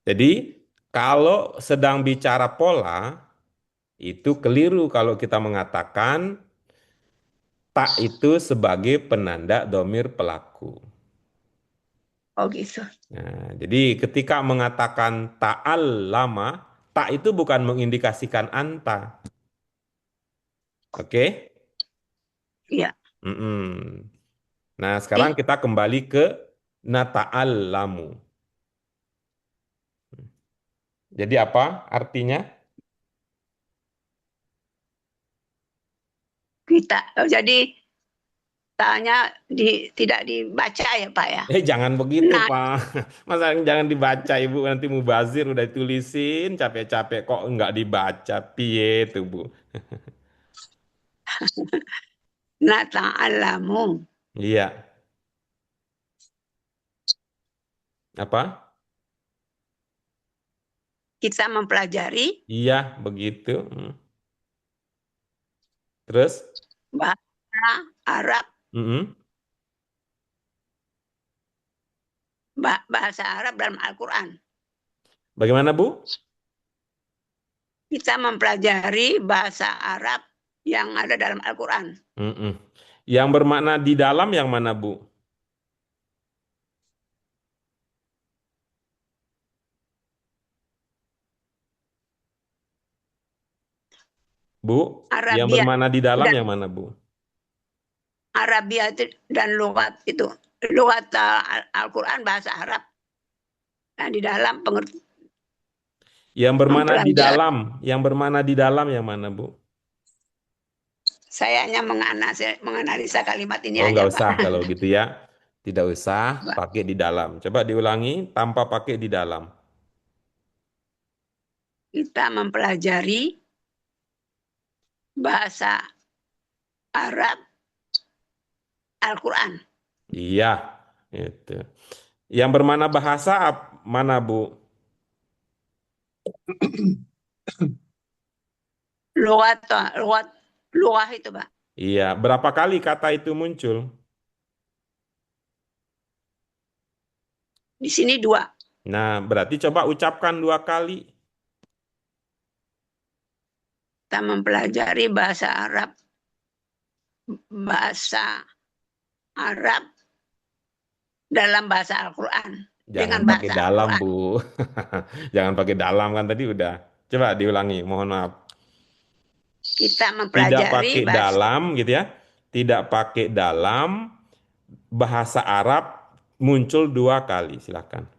Jadi kalau sedang bicara pola itu keliru kalau kita mengatakan tak itu sebagai penanda domir pelaku. Oh gitu. Nah, jadi ketika mengatakan ta'al lama, tak itu bukan mengindikasikan anta. Oke? Iya. Mm-mm. Nah, sekarang Ih, kita kembali ke nata'al lamu. Jadi apa artinya? kita. Oh, jadi tanya tidak dibaca ya Pak ya. Jangan begitu, Nah, Pak. Masa jangan dibaca, Ibu. Nanti mubazir udah ditulisin, capek-capek kok nggak dibaca. Piye tuh, Bu? nata'alamu. Iya. Apa? Kita mempelajari Iya, begitu. Terus? bahasa Arab, Mm-mm. bahasa Arab dalam Al-Quran. Bagaimana, Bu? Kita mempelajari bahasa Arab yang ada dalam Al-Quran. Mm-mm. Yang bermakna di dalam yang mana, Bu? Bu, yang Arabia bermakna di dalam dan yang mana, Bu? Arabia itu dan lughat itu. Lughat Al-Quran bahasa Arab. Nah, di dalam Yang bermakna di mempelajari. dalam, yang bermakna di dalam yang mana, Bu? Saya hanya menganalisa kalimat ini Oh, aja, nggak Pak. usah kalau gitu ya. Tidak usah pakai di dalam. Coba diulangi tanpa pakai di dalam. Kita mempelajari bahasa Arab Al-Quran. Iya, itu. Yang bermana bahasa mana, Bu? Lughat, lughat, lugah itu, Pak. Iya, berapa kali kata itu muncul? Di sini dua. Nah, berarti coba ucapkan 2 kali. Kita mempelajari bahasa Arab dalam bahasa Al-Quran. Jangan Dengan pakai bahasa dalam, Al-Quran. Bu. Jangan pakai dalam kan tadi udah. Coba diulangi, mohon maaf. Kita Tidak mempelajari pakai bahasa. dalam gitu ya. Tidak pakai dalam bahasa Arab muncul 2 kali. Silakan.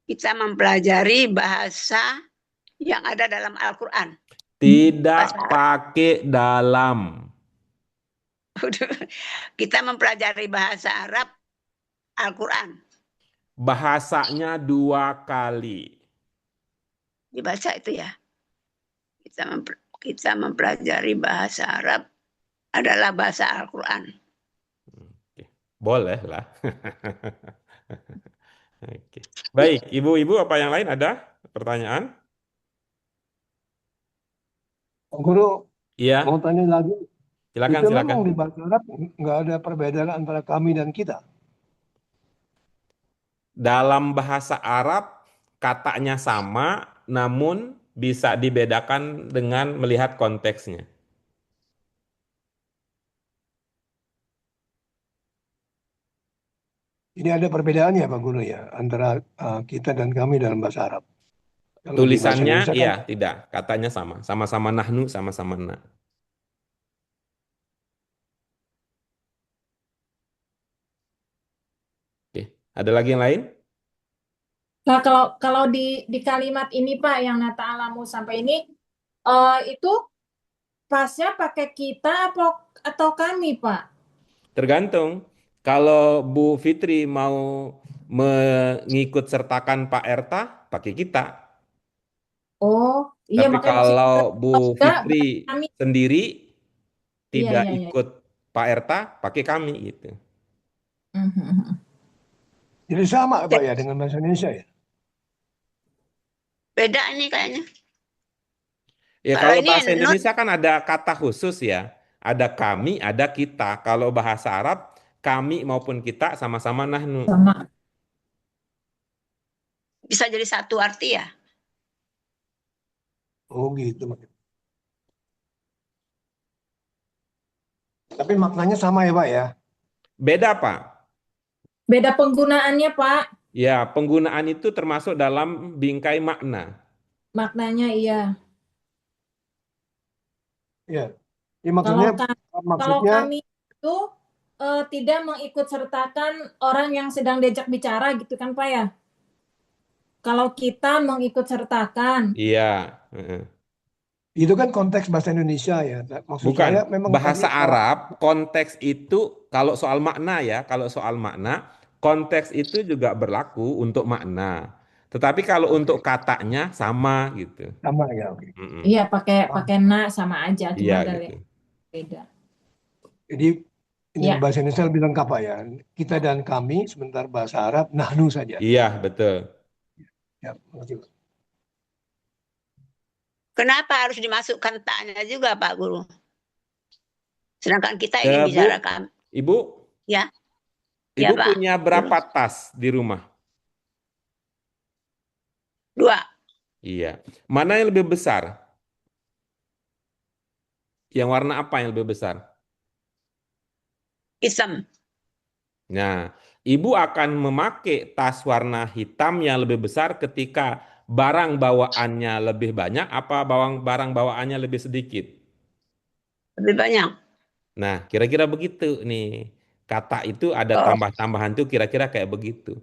Kita mempelajari bahasa yang ada dalam Al-Quran. Tidak Bahasa Arab. pakai dalam. Kita mempelajari bahasa Arab Al-Quran. Bahasanya 2 kali. Dibaca itu ya. Kita mempelajari bahasa Arab adalah bahasa Al-Quran. Oke. Boleh lah. Oke. Baik, ibu-ibu apa yang lain ada pertanyaan? Guru mau Iya, tanya lagi, silakan itu silakan. memang di bahasa Arab nggak ada perbedaan antara kami dan kita. Dalam bahasa Arab katanya sama, namun bisa dibedakan dengan melihat konteksnya. Ini ada perbedaannya Pak Guru ya antara kita dan kami dalam bahasa Arab. Kalau di bahasa Tulisannya Indonesia kan iya, tidak, katanya sama, sama-sama nahnu, sama-sama na. Oke. Ada lagi yang lain? Nah, kalau kalau di kalimat ini Pak yang nata alamu sampai ini itu pasnya pakai kita atau kami Pak? Tergantung. Kalau Bu Fitri mau mengikut sertakan Pak Erta, pakai kita. Oh, iya Tapi makanya maksudnya kalau Bu enggak Fitri berarti kami. sendiri Iya tidak iya iya. ikut Pak Erta, pakai kami gitu. Mhm. jadi sama Pak ya dengan bahasa Indonesia ya. Beda ini kayaknya. Ya Kalau kalau ini bahasa Nun, Indonesia kan ada kata khusus ya. Ada kami, ada kita. Kalau bahasa Arab, kami maupun kita sama-sama nahnu. Sama. bisa jadi satu arti ya. Oh gitu. Tapi maknanya sama ya Pak ya? Beda, Pak. Beda penggunaannya, Pak. Ya, penggunaan itu termasuk dalam bingkai makna. Maknanya iya. Ya. Ya Kalau maksudnya ka- kalau maksudnya kami itu tidak mengikut sertakan orang yang sedang diajak bicara gitu kan, Pak ya. Kalau kita mengikut sertakan, Iya. Heeh. itu kan konteks bahasa Indonesia ya. Maksud saya Bukan memang tadi bahasa Arab, konteks itu kalau soal makna ya, kalau soal makna, konteks itu juga berlaku untuk makna. Tetapi kalau untuk oke, katanya sama gitu. sama ya, oke. Mm-mm. iya pakai Ah, pakai na sama aja, cuma Iya ada gitu. yang beda. jadi ini Ya, bahasa Indonesia lebih lengkap Pak ya. Kita dan kami, sebentar bahasa Arab nahnu saja. Iya, betul. Ya, mengerti Pak. Kenapa harus dimasukkan taknya juga Pak Guru? Sedangkan kita ingin Bu, bicarakan. Ibu, Ya, ya Ibu Pak punya Guru. berapa tas di rumah? 2, Iya. Mana yang lebih besar? Yang warna apa yang lebih besar? hitam. Nah, ibu akan memakai tas warna hitam yang lebih besar ketika barang bawaannya lebih banyak apa barang bawaannya lebih sedikit. Lebih banyak. Nah, kira-kira begitu nih. Kata itu ada Oh, tambah-tambahan tuh kira-kira kayak begitu.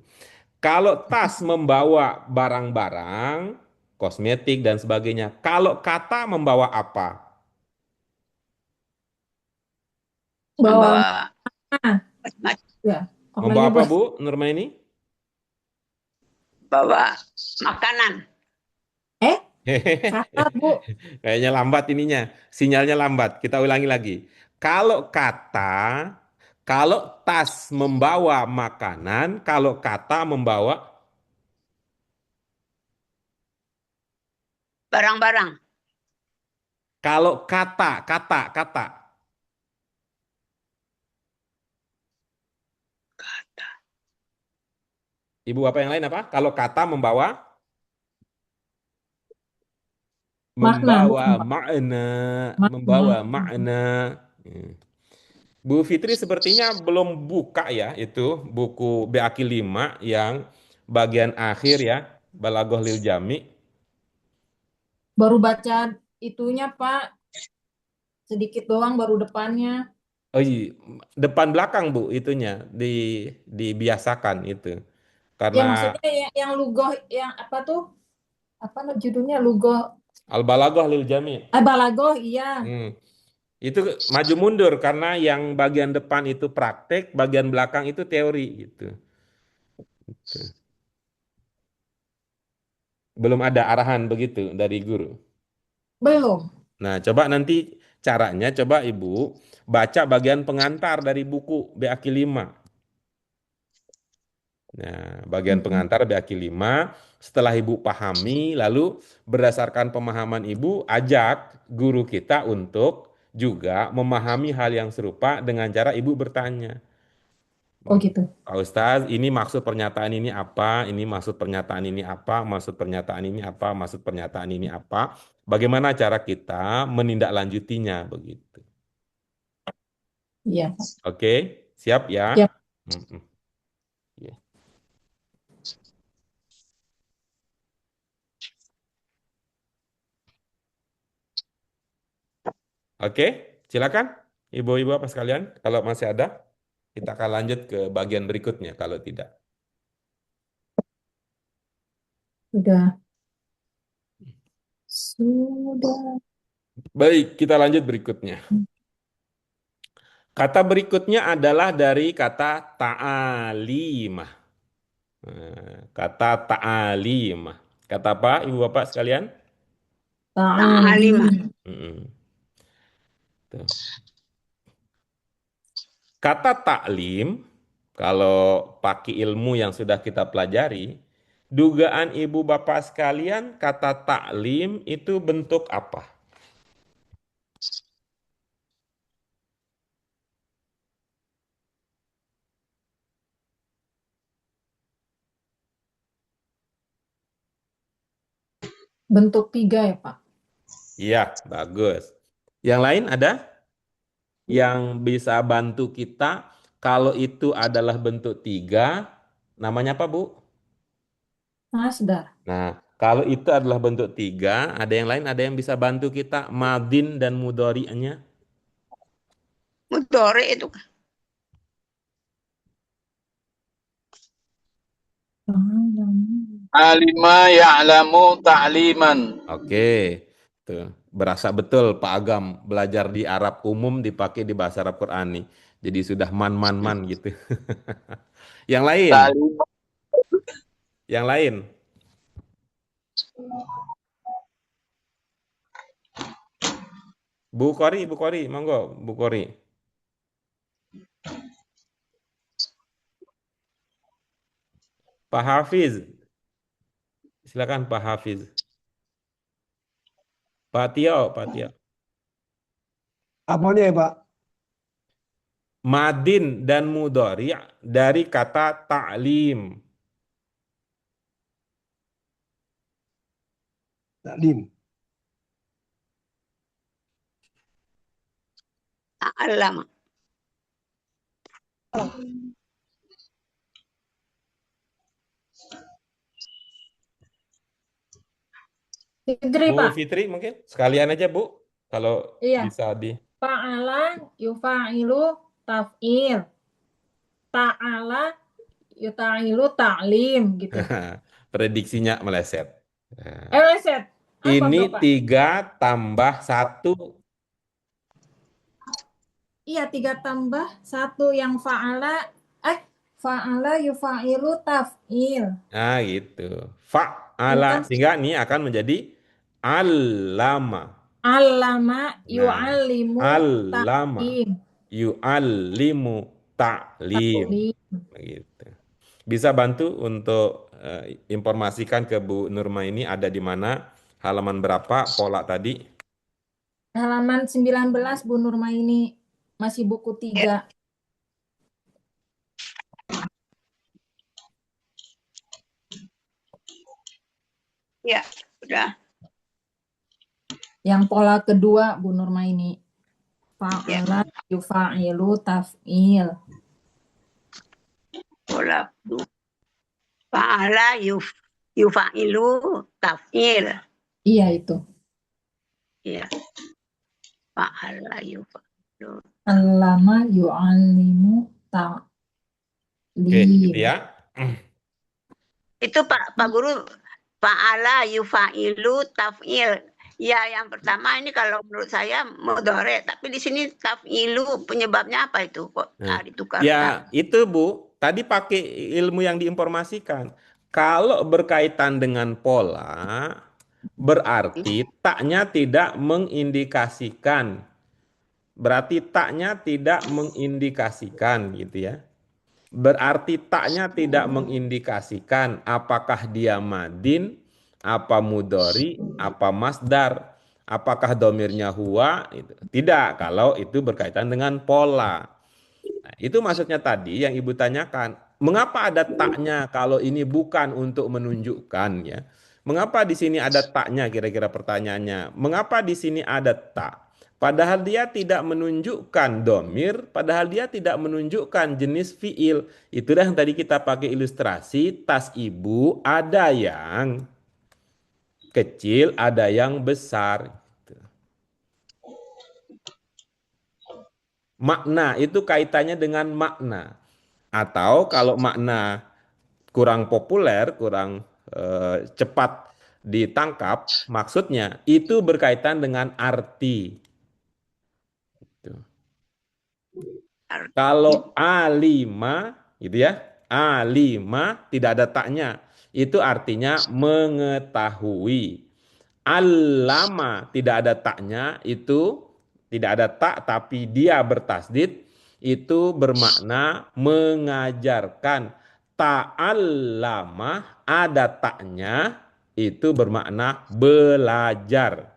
Kalau tas membawa barang-barang, kosmetik dan sebagainya. Kalau kata membawa apa? bawang membawa ah, macam-macam. ya. Membawa Pokoknya apa, buat Bu Nurmaini? Bawa makanan. eh kata Bu. Kayaknya lambat ininya, sinyalnya lambat. Kita ulangi lagi. Kalau kata, kalau tas membawa makanan, kalau kata membawa, Barang-barang. kalau kata. Ibu apa yang lain apa? Kalau kata Makna, membawa bukan Pak. makna, Makna. membawa makna. Hmm. Bu Fitri sepertinya belum buka ya itu buku BAKI 5 yang bagian akhir ya, Balagoh Lil Jami. Baru baca itunya, Pak. Sedikit doang baru depannya. Oh iya, depan belakang Bu itunya dibiasakan itu. Ya Karena maksudnya yang lugoh yang apa tuh? Apa judulnya lugoh Al-Balaghah lil Jami. Balagoh, iya. Hmm. Itu maju mundur karena yang bagian depan itu praktek, bagian belakang itu teori gitu. Tuh. Belum ada arahan begitu dari guru. Belum. Nah, coba nanti caranya coba Ibu baca bagian pengantar dari buku BAKI 5. Nah, bagian Mm-mm. pengantar BAKI 5, setelah Ibu pahami, lalu berdasarkan pemahaman Ibu, ajak guru kita untuk juga memahami hal yang serupa dengan cara Ibu bertanya. Oh gitu. Pak Ustadz, ini maksud pernyataan ini apa? Ini maksud pernyataan ini apa? Maksud pernyataan ini apa? Maksud pernyataan ini apa? Bagaimana cara kita menindaklanjutinya begitu. Iya. Oke, siap ya? Ya, Mm-mm. Iya. Oke, silakan ibu-ibu apa sekalian. Kalau masih ada, kita akan lanjut ke bagian berikutnya. Kalau tidak, sudah. Sudah. baik, kita lanjut berikutnya. Kata berikutnya adalah dari kata ta'alimah. Kata ta'alimah. Kata apa, ibu bapak sekalian? Ta'alimah. Ta'alim. Mm-mm. Tuh. Kata taklim, kalau pakai ilmu yang sudah kita pelajari, dugaan ibu bapak sekalian, kata taklim itu bentuk apa? bentuk 3 ya, Pak? Iya, bagus. Yang lain ada yang bisa bantu kita kalau itu adalah bentuk 3, namanya apa, Bu? Masdar. Nah, kalau itu adalah bentuk 3, ada yang lain, ada yang bisa bantu kita madin dan mudhari'nya. Mudhari itu Alima ya'lamu ta'liman. Oke, tuh berasa betul Pak Agam belajar di Arab umum dipakai di bahasa Arab Qurani. Jadi sudah man gitu. Yang lain, Ta'liman. yang lain. Bu Kori, monggo, Bu Kori. Pak Hafiz, silakan Pak Hafiz. Pak Tio. Apanya ya, Pak? Madin dan mudhari' dari kata ta'lim. Taklim. ta'allama. Fitri, Bu Pak. Fitri mungkin sekalian aja Bu, kalau Iya. bisa di. Fa'ala yufa'ilu taf'il. Ta'ala yuta'ilu ta'lim gitu. Prediksinya meleset. Nah, Leset. Apa, ini Bapak? 3 tambah 1. Iya, 3 tambah 1 yang fa'ala yufa'ilu taf'il. Nah, gitu. Fa'ala. Bukan Sehingga ini akan menjadi allama. allama Nah, yu'allimu allama. ta'lim. Yu'allimu ta'lim. Begitu. Bisa bantu untuk informasikan ke Bu Nurma ini ada di mana, halaman berapa, pola tadi? Halaman 19 Bu Nurmaini, masih buku 3. Ya, sudah. Yang pola kedua Bu Nurmaini. Fa'ala yufa'ilu taf'il. Pola fa'ala yufa'ilu taf'il. Iya itu. Ya. Fa'ala yufa'ilu. Allama yu'allimu ta'lim. Oke, gitu ya. Itu Pak Guru, fa'ala yufa'ilu taf'il. Ya, yang pertama ini kalau menurut saya mudhari, tapi di sini taf'ilu penyebabnya apa itu kok ditukarkan? Ya, itu Bu, tadi pakai ilmu yang diinformasikan. Kalau berkaitan dengan pola, berarti taknya tidak mengindikasikan. Berarti taknya tidak mengindikasikan gitu ya. Berarti taknya tidak mengindikasikan apakah dia madin, apa mudhari, apa masdar, apakah domirnya huwa. Tidak, kalau itu berkaitan dengan pola. Nah, itu maksudnya tadi yang Ibu tanyakan. Mengapa ada taknya kalau ini bukan untuk menunjukkan ya? Mengapa di sini ada taknya kira-kira pertanyaannya? Mengapa di sini ada tak? Padahal dia tidak menunjukkan domir, padahal dia tidak menunjukkan jenis fiil. Itulah yang tadi kita pakai ilustrasi, tas ibu ada yang kecil, ada yang besar. Makna itu kaitannya dengan makna. Atau kalau makna kurang populer, kurang cepat ditangkap, maksudnya itu berkaitan dengan arti. Kalau alima, gitu ya, alima tidak ada taknya, itu artinya mengetahui. Allama tidak ada taknya, itu tidak ada tak tapi dia bertasdid, itu bermakna mengajarkan. Ta'allama ada taknya, itu bermakna belajar.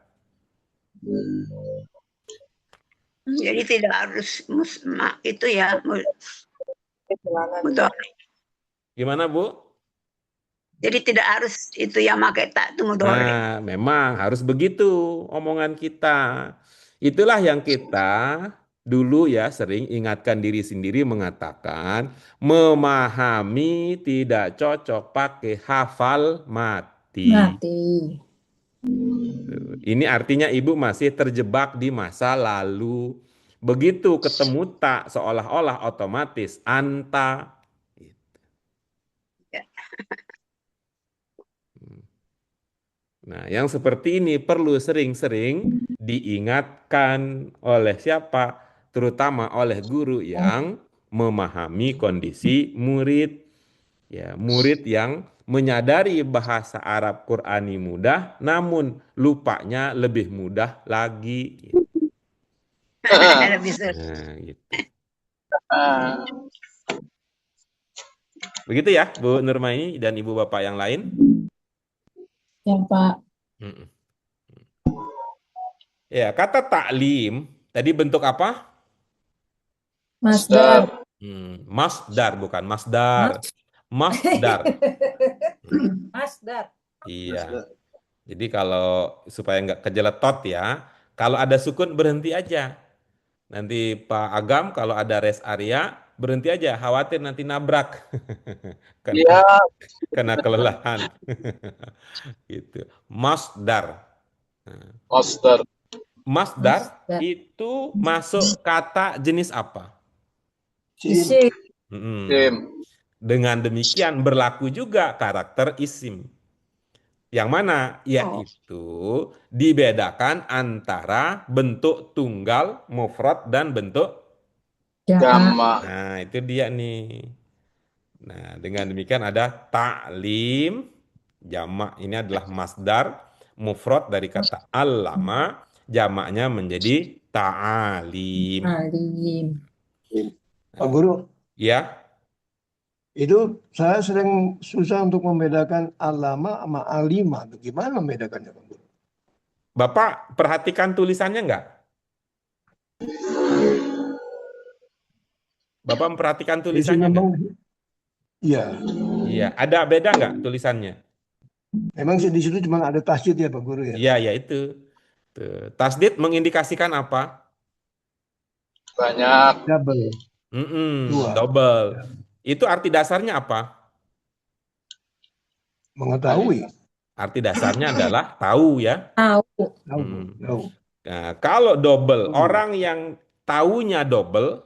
Jadi tidak harus itu ya mudhari. Gimana Bu? Jadi tidak harus itu yang pakai tak itu mudhari. Nah, memang harus begitu omongan kita. Itulah yang kita dulu ya sering ingatkan diri sendiri mengatakan memahami tidak cocok pakai hafal mati. Mati. Ini artinya ibu masih terjebak di masa lalu. Begitu ketemu tak seolah-olah otomatis anta. Ya. Nah, yang seperti ini perlu sering-sering diingatkan oleh siapa? Terutama oleh guru yang memahami kondisi murid. Ya, murid yang menyadari bahasa Arab Qurani mudah, namun lupanya lebih mudah lagi. Lebih sulit. Nah, gitu. Begitu ya, Bu Nurmaini dan Ibu Bapak yang lain? Ya, Pak. Mm-mm. Ya, kata taklim tadi bentuk apa? Masdar. Masdar bukan masdar. Masdar. Masdar. Iya. Jadi kalau supaya nggak kejeletot ya, kalau ada sukun berhenti aja. Nanti Pak Agam kalau ada rest area berhenti aja, khawatir nanti nabrak. Karena, Iya, karena kelelahan. Gitu. Masdar. Master. Masdar Masdar. itu masuk kata jenis apa? Isim. Mm-mm. Tim. Dengan demikian berlaku juga karakter isim. Yang mana? Yaitu dibedakan antara bentuk tunggal, mufrad, dan bentuk. Jamak. Jama. Nah, itu dia nih. Nah, dengan demikian ada ta'lim, jamak ini adalah masdar, mufrad dari kata allama, jamaknya menjadi ta'alim. Alim. Pak Guru, Ya, itu saya sering susah untuk membedakan alama sama alima. Gimana membedakannya, Pak Guru? Bapak perhatikan tulisannya enggak? Bapak memperhatikan Di sini tulisannya enggak? memang, iya, Iya, ada beda enggak tulisannya? memang sih di situ cuma ada tasjid ya Pak Guru ya. Iya, ya itu. Tuh. Tasdid mengindikasikan apa? Banyak. Double, dua, Double. Itu arti dasarnya apa? mengetahui, Arti dasarnya adalah tahu ya. Tahu. tahu, tahu. Nah, kalau double, Oh, orang yang taunya double,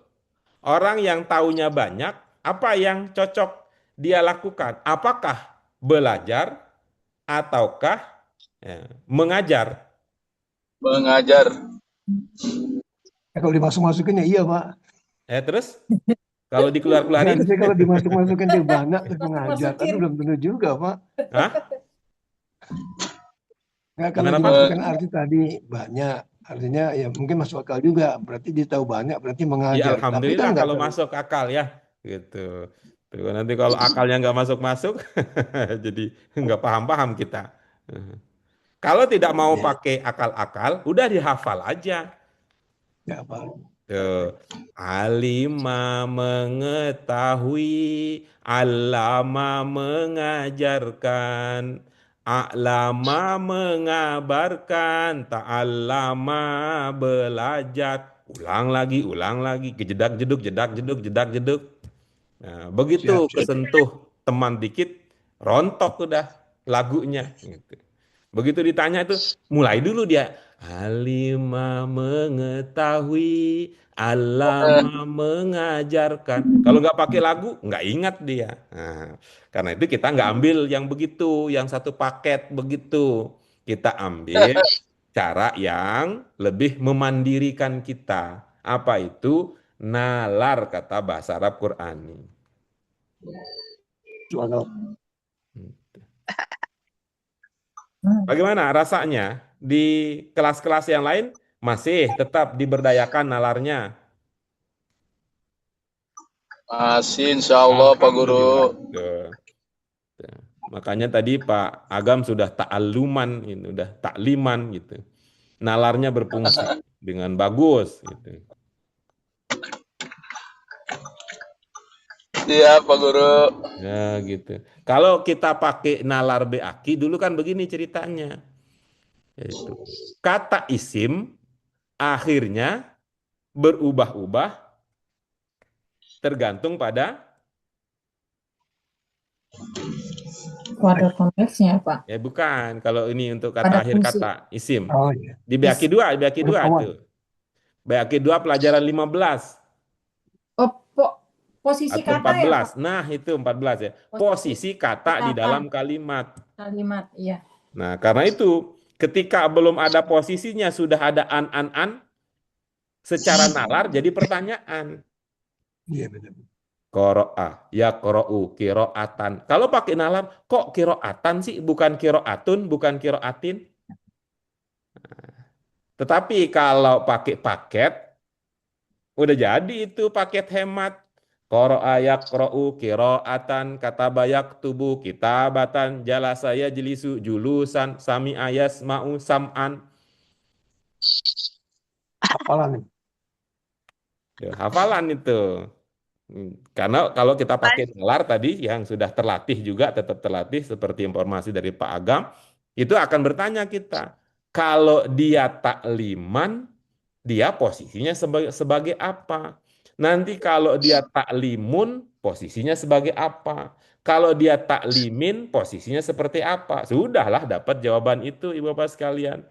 orang yang taunya banyak, apa yang cocok dia lakukan? Apakah belajar ataukah mengajar? Mengajar. kalau dimasuk-masukin ya iya Pak. Terus kalau dikeluar-keluarin, Harusnya kalau dimasuk-masukin dia banyak terus mengajar, tapi Masukin. belum tentu juga Pak. hah? Nah, kalau Gimana, Pak? dimasukkan arti tadi banyak, artinya ya mungkin masuk akal juga. Berarti dia tahu banyak, berarti Ya mengajar. Tapi kan alhamdulillah nggak kalau tahu. masuk akal ya, gitu. Tuh, nanti kalau akalnya nggak masuk-masuk, jadi nggak paham-paham kita. Kalau tidak mau Ya, pakai akal-akal, udah dihafal aja. ya Pak. Tuh. Alima mengetahui, alama mengajarkan, a'lama mengabarkan, ta'allama belajar. Ulang lagi, jedak jeduk, jedak jeduk, jedak jeduk. Nah, begitu Siap, siap. kesentuh teman dikit, rontok udah lagunya. Gitu. Begitu ditanya itu, mulai dulu dia. Alima mengetahui, alama mengajarkan. Kalau nggak pakai lagu, nggak ingat dia. Nah, karena itu kita nggak ambil yang begitu, yang satu paket begitu. Kita ambil cara yang lebih memandirikan kita. Apa itu? Nalar kata bahasa Arab Qurani. Soal Bagaimana rasanya di kelas-kelas yang lain masih tetap diberdayakan nalarnya? Masih insya Allah Pak Guru. Alhamdulillah. Tuh. Makanya tadi Pak Agam sudah ta'alluman, ini udah takliman gitu. Nalarnya berfungsi dengan bagus gitu. Siap, Pak Guru. Ya, gitu. Kalau kita pakai nalar beaki dulu kan begini ceritanya. Yaitu kata isim akhirnya berubah-ubah tergantung pada Pada konteksnya, Pak. ya bukan. Kalau ini untuk Pada kata akhir fungsi. kata isim. Oh iya. Di beaki 2 itu. Pengetahuan. Beaki 2 pelajaran 15 Oh, posisi atau kata ya, Pak? 14. Nah, itu 14 ya. Posisi kata di Kata, dalam kalimat. kalimat, iya. Nah, karena itu ketika belum ada posisinya sudah ada an, secara nalar jadi pertanyaan. Iya benar. Qoro'ah, ya qoro'u, kiro'atan. Kalau pakai nalar, kok kiro'atan sih? Bukan kiro'atun, bukan kiro'atin. Tetapi kalau pakai paket, udah jadi itu paket hemat. Qoro'a yaqro'u kiro'atan, katabayak tubuh, kitabatan, jalasaya jelisu, julusan, sami ayas, ma'u, sam'an. Hafalan nih. Ya, hafalan itu. Karena kalau kita pakai nalar tadi yang sudah terlatih juga tetap terlatih seperti informasi dari Pak Agam, itu akan bertanya kita, kalau dia takliman, dia posisinya sebagai apa? Nanti kalau dia taklimun, posisinya sebagai apa? Kalau dia taklimin, posisinya seperti apa? Sudahlah dapat jawaban itu, Ibu Bapak sekalian.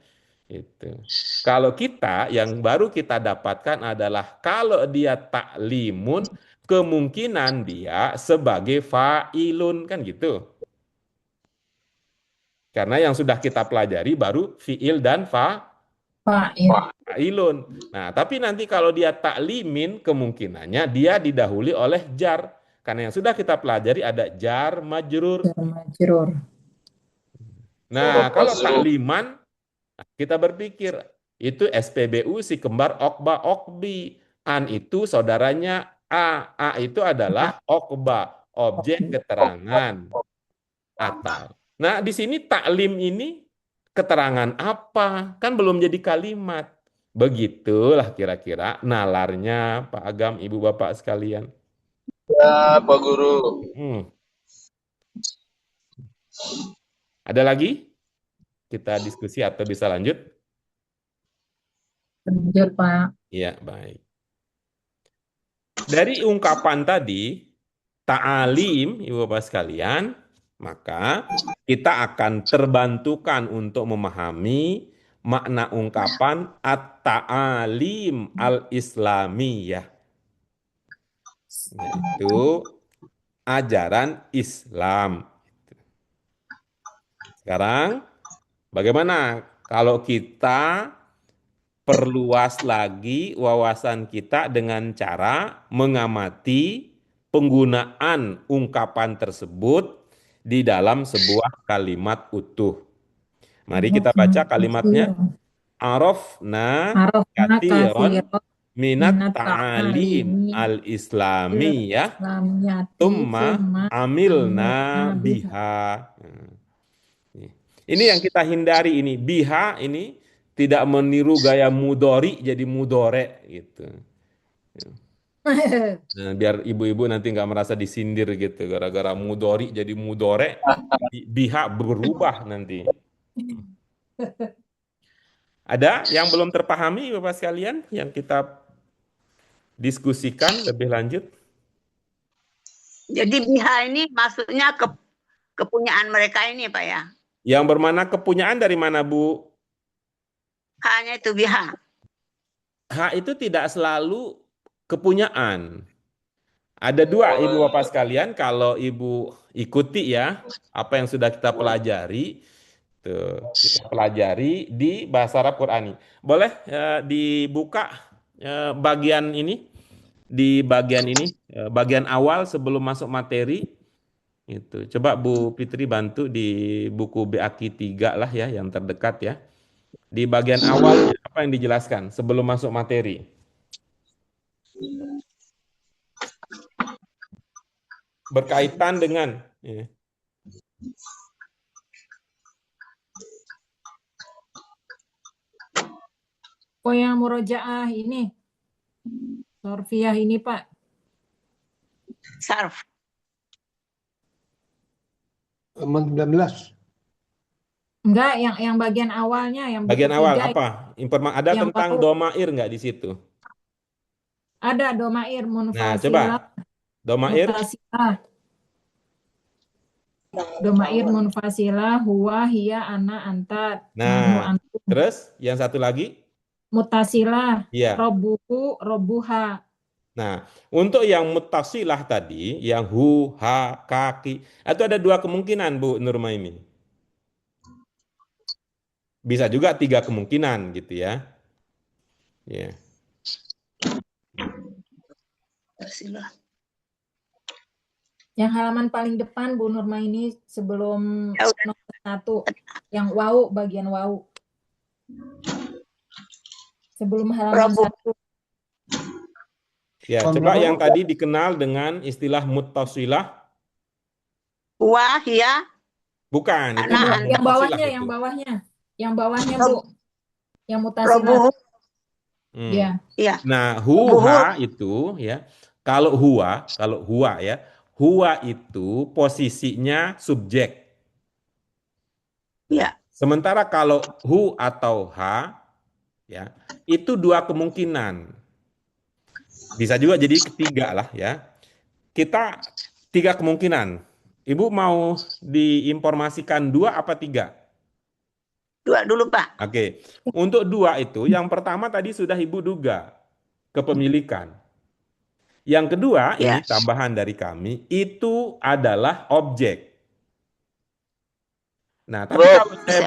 Itu. Kalau kita yang baru kita dapatkan adalah kalau dia taklimun, kemungkinan dia sebagai fa'ilun kan gitu. Karena yang sudah kita pelajari baru fi'il dan Fa'il. fa'ilun. Nah, tapi nanti kalau dia taklimin, kemungkinannya dia didahului oleh jar. Karena yang sudah kita pelajari ada jar majrur. Jar majrur. Nah, kalau Fazru. takliman, kita berpikir itu SPBU si kembar Okba Okbi. An itu saudaranya A. A itu adalah Okba, objek keterangan. Atau. Nah, di sini taklim ini keterangan apa? Kan belum jadi kalimat. Begitulah kira-kira nalarnya Pak Agam, Ibu Bapak sekalian. Ya, Pak Guru. Hmm. Ada lagi? Kita diskusi atau bisa lanjut? Lanjut, Pak. Iya, baik. Dari ungkapan tadi, ta'alim, Ibu Bapak sekalian, maka kita akan terbantukan untuk memahami makna ungkapan at-ta'alim al-islamiyah, yaitu ajaran Islam. Sekarang, bagaimana kalau kita perluas lagi wawasan kita dengan cara mengamati penggunaan ungkapan tersebut di dalam sebuah kalimat utuh. Mari kita baca kalimatnya. Arafna Arafna katsiran katsiran minat minat ta'alim ta'alimi al-islamiyah islamiyati thumma summa amilna amilna biha. biha. Ini yang kita hindari ini. Biha ini tidak meniru gaya mudori jadi mudore gitu. Nah, biar ibu-ibu nanti nggak merasa disindir gitu gara-gara mudori jadi mudore, biha berubah nanti. Ada yang belum terpahami Bapak sekalian yang kita diskusikan lebih lanjut? Jadi biha ini maksudnya kepunyaan mereka ini Pak ya. Yang bermana kepunyaan dari mana Bu? Hanya itu biha. Hak itu tidak selalu kepunyaan. Ada dua Ibu Bapak sekalian, kalau Ibu ikuti ya apa yang sudah kita pelajari, tuh kita pelajari di bahasa Arab Qurani. Boleh dibuka bagian ini, di bagian ini, bagian awal sebelum masuk materi. Itu. Coba Bu Fitri bantu di buku BAKI 3 lah ya, yang terdekat ya. Di bagian awalnya apa yang dijelaskan sebelum masuk materi? Berkaitan dengan ya. Oh, yang murojaah ini, sorfiyah ini, Pak. Sarf. Halaman 19. Enggak, yang bagian awalnya, yang buku Bagian awal 3, apa? Ada yang tentang wau. domair nggak di situ? Ada domair, Nah, munfasilah, coba domair. mutasilah. Domair munfasilah, huwa, hiya, ana, anta, nahnu, Nah, antum. terus yang satu lagi? Mutasilah, Iya. robuhu, robuha. Nah, untuk yang mutasilah tadi, yang hu, ha, kaki, itu ada dua kemungkinan, Bu Nurma ini. Bisa juga tiga kemungkinan gitu ya. Ya. Mutasilah. Yang halaman paling depan Bu Nurma ini sebelum Ya udah. nomor 1, yang wau, bagian wau. Sebelum halaman Robuh. 1. Ya, Tahun coba berapa, yang Bu? tadi dikenal dengan istilah muttasilah, Huwa, hiya, bukan, itu ana, bukan anta. Yang muttasilah bawahnya, itu. yang bawahnya Bu, yang mutasilah. Robuhu. Hmm. Ya. Iya. Nah, Robuhu. huha itu ya, kalau huwa ya, huwa itu posisinya subjek. Iya. Sementara kalau hu atau ha ya, itu dua kemungkinan. Bisa juga jadi ketiga lah ya. Kita tiga kemungkinan. Ibu mau diinformasikan dua apa tiga? Dua dulu, Pak. Oke. Untuk dua itu, yang pertama tadi sudah Ibu duga, kepemilikan. Yang kedua, Ya. ini tambahan dari kami, itu adalah objek. Nah, tapi kalau saya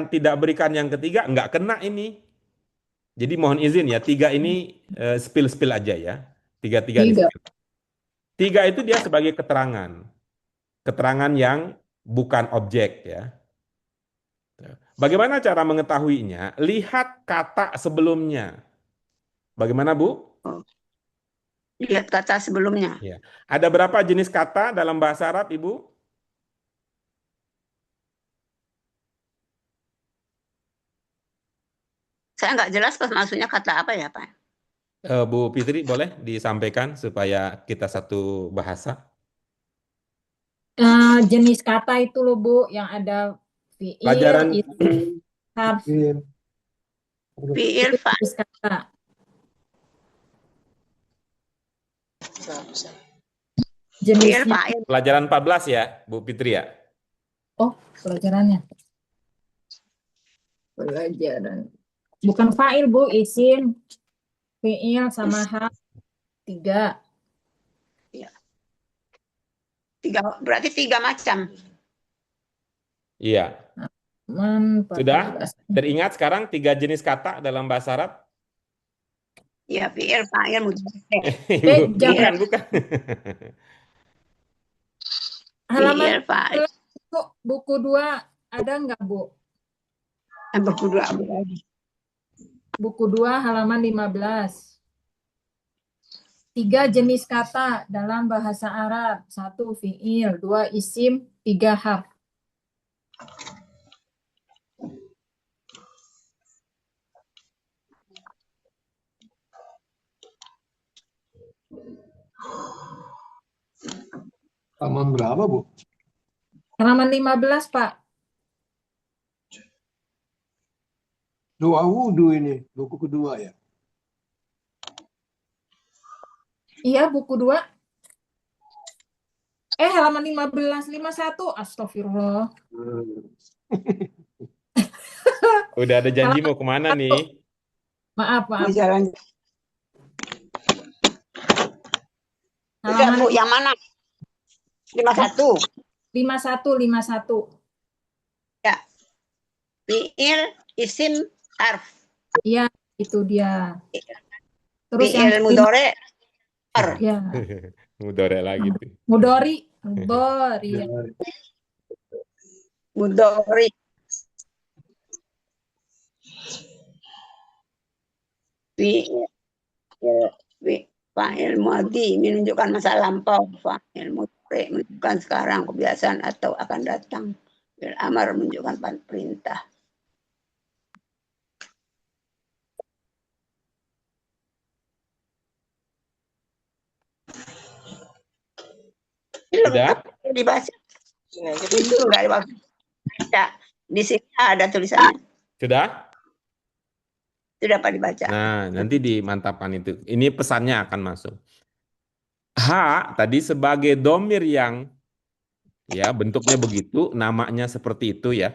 tidak berikan yang ketiga, nggak kena ini. Jadi mohon izin ya, tiga ini spill aja ya. Tiga-tiga di Tiga. spill. Tiga itu dia sebagai keterangan. Keterangan yang bukan objek ya. Bagaimana cara mengetahuinya? Lihat kata sebelumnya. Bagaimana, Bu? Lihat kata sebelumnya. Ya. Ada berapa jenis kata dalam bahasa Arab, Ibu? Saya nggak jelas pas maksudnya kata apa ya, Pak. Bu Fitri, boleh disampaikan supaya kita satu bahasa? Jenis kata itu loh Bu, yang ada fiil, Pelajaran isim, harf, Fiil. Fiil, itu fa'il. jenis kata. Fiil, Jenisnya. fa'il. pelajaran 14 ya, Bu Fitri ya? Oh, pelajarannya. Pelajaran. Bukan fa'il Bu, isim, fiil sama harf. 3. Berarti 3 macam. Iya. Sudah? Teringat sekarang 3 jenis kata dalam bahasa Arab? Ya, fiil, fa'il, mudhari'. Bukan. Halaman Fiil, fa'il. itu buku 2 ada nggak Bu? Buku 2 lagi. Buku 2 halaman 15. 3 jenis kata dalam bahasa Arab. 1 fiil, 2 isim, 3 harf. Halaman berapa, Bu? Halaman 15, Pak. Doa wudhu ini, buku kedua ya. Iya, buku 2. Halaman 15, 51. Astagfirullah. Udah ada janji mau kemana nih? Maaf. Mau jalan. Halaman Bu, yang mana? 51. 51. Ya. Fiil, isim, harf. Iya, itu dia. Terus Fiil, yang mudhari'. ya, Mudore lagi tuh. mudhari. Ya. Mudhari'. Fa'il madhi menunjukkan masa lampau, fa'il mudhari' menunjukkan sekarang, kebiasaan atau akan datang. Fi'il amar menunjukkan perintah. Sudah? lengkap dibaca. Sini aja. Itu nggak ada waktu. Ya, di sini ada tulisannya. Sudah? Sudah Pak dibaca. Nah, nanti dimantapkan itu. Ini pesannya akan masuk. H tadi sebagai domir yang ya bentuknya begitu, namanya seperti itu ya.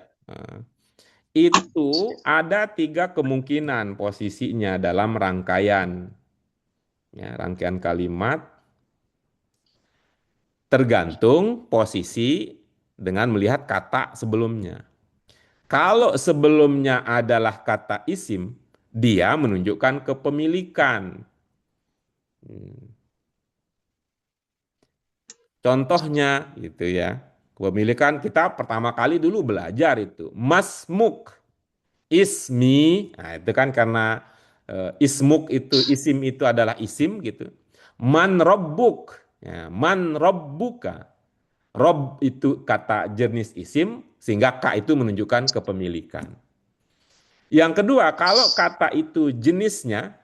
Itu ada 3 kemungkinan posisinya dalam rangkaian. Ya, rangkaian kalimat tergantung posisi dengan melihat kata sebelumnya. Kalau sebelumnya adalah kata isim, dia menunjukkan kepemilikan. Contohnya gitu ya. Kepemilikan kita pertama kali dulu belajar itu. Masmuk, ismi. Nah, itu kan karena ismuk itu isim itu adalah isim gitu. Man robbuk. Ya, man robbuka. Rob itu kata jenis isim sehingga ka itu menunjukkan kepemilikan. Yang kedua, kalau kata itu jenisnya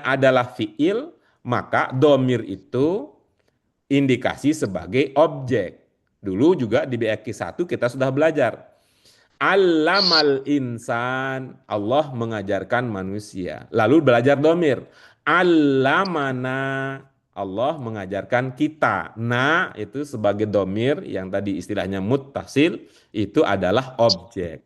adalah fiil, maka domir itu indikasi sebagai objek. Dulu juga di BAQ 1 kita sudah belajar. Allamal insan, Allah mengajarkan manusia. Lalu belajar domir. Allamana, Allah mengajarkan kita. Na itu sebagai domir yang tadi istilahnya muttasil, itu adalah objek.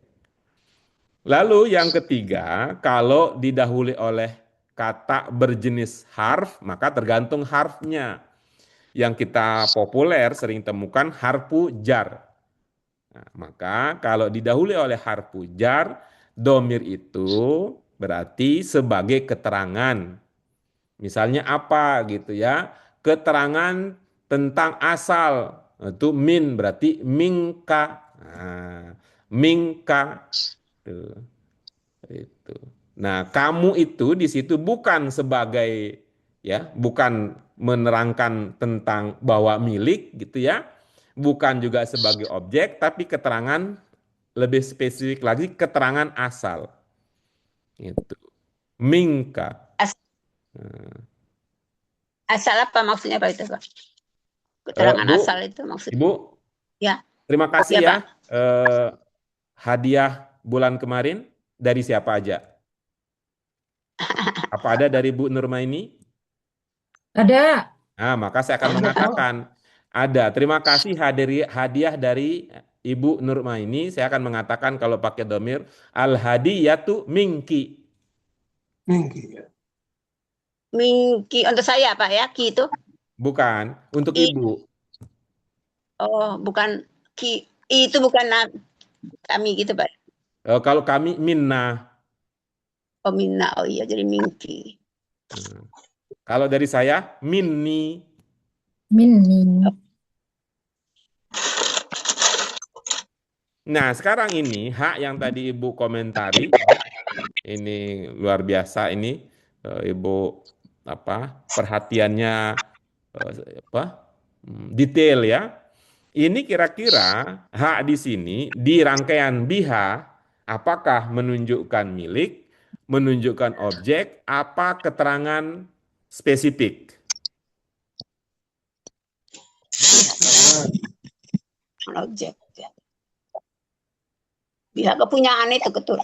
Lalu yang ketiga, kalau didahului oleh kata berjenis harf, maka tergantung harfnya. Yang kita populer sering temukan harfu jar. Nah, maka kalau didahului oleh harfu jar, domir itu berarti sebagai keterangan. Misalnya apa gitu ya? Keterangan tentang asal. Itu min berarti mingka. Nah, mingka. Tuh, itu. Nah, kamu itu di situ bukan sebagai ya, bukan menerangkan tentang bahwa milik gitu ya. Bukan juga sebagai objek, tapi keterangan lebih spesifik lagi keterangan asal. Itu. Mingka. As- Nah, Asal apa maksudnya Pak itu Pak? Keterangan Bu, asal itu maksudnya. Ibu, Ya, terima kasih ya ya. Pak. Hadiah bulan kemarin dari siapa aja? Apa ada dari Bu Nurmaini? Ada. Nah, maka saya akan mengatakan ada. Terima kasih hadiah dari Ibu Nurmaini. Saya akan mengatakan kalau pakai domir al hadiyatu minki. Minggi ya. Mingki untuk saya Pak ya, ki itu. Bukan untuk I, Ibu. oh, bukan ki. I itu bukan kami gitu Pak. Kalau kami minna. Oh, minna. Oh iya, jadi mingki. Kalau dari saya minni. Mini. Nah, sekarang ini hak yang tadi Ibu komentari ini luar biasa ini Ibu perhatiannya detail ya. Ini kira-kira hak di sini di rangkaian biha apakah menunjukkan milik, menunjukkan objek, apa keterangan spesifik? Objek. Pihak kepunyaan itu betul.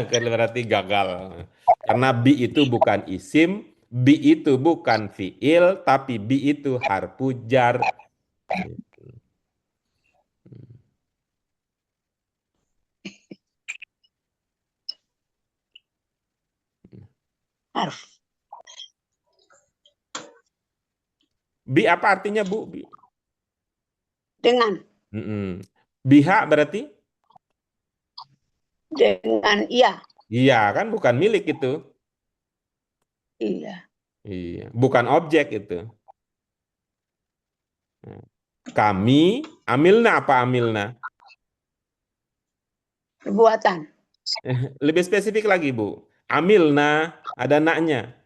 Berarti gagal. Karena bi itu bukan isim, bi itu bukan fiil, tapi bi itu harfu jar. Harf. Bi apa artinya Bu? Bi. Dengan. Biha berarti? Dengan iya. Iya kan bukan milik itu. Iya. Iya, bukan objek itu. Kami, amilna apa amilna? Perbuatan. Lebih spesifik lagi, Bu. Amilna, ada naknya.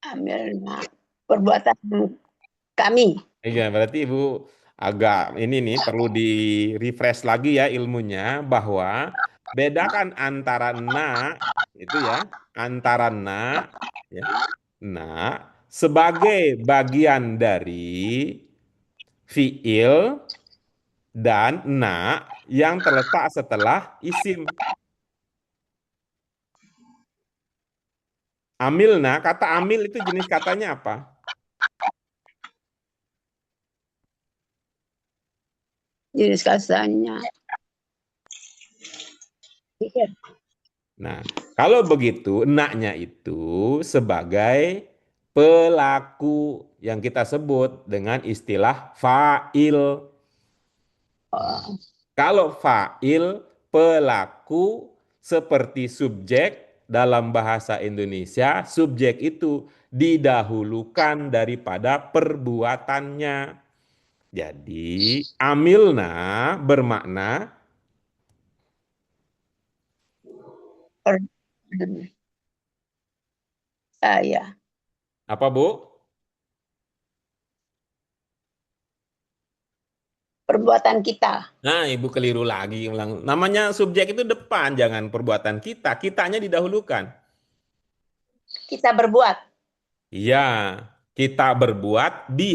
Amilna. Perbuatan kami. Iya, berarti Ibu agak ini nih perlu di refresh lagi ya ilmunya bahwa bedakan antara na itu ya, antara na ya, na sebagai bagian dari fiil dan na yang terletak setelah isim. Amilna, kata amil itu jenis katanya apa? Jenis katanya. Nah, kalau begitu, enaknya itu sebagai pelaku yang kita sebut dengan istilah fa'il. Oh, Kalau fa'il, pelaku seperti subjek dalam bahasa Indonesia, subjek itu didahulukan daripada perbuatannya. Jadi, amilna bermakna saya. apa, Bu? Perbuatan kita. Nah, Ibu keliru lagi ulang. Namanya subjek itu depan, jangan perbuatan kita. Kitanya didahulukan. Kita berbuat. Iya, kita berbuat di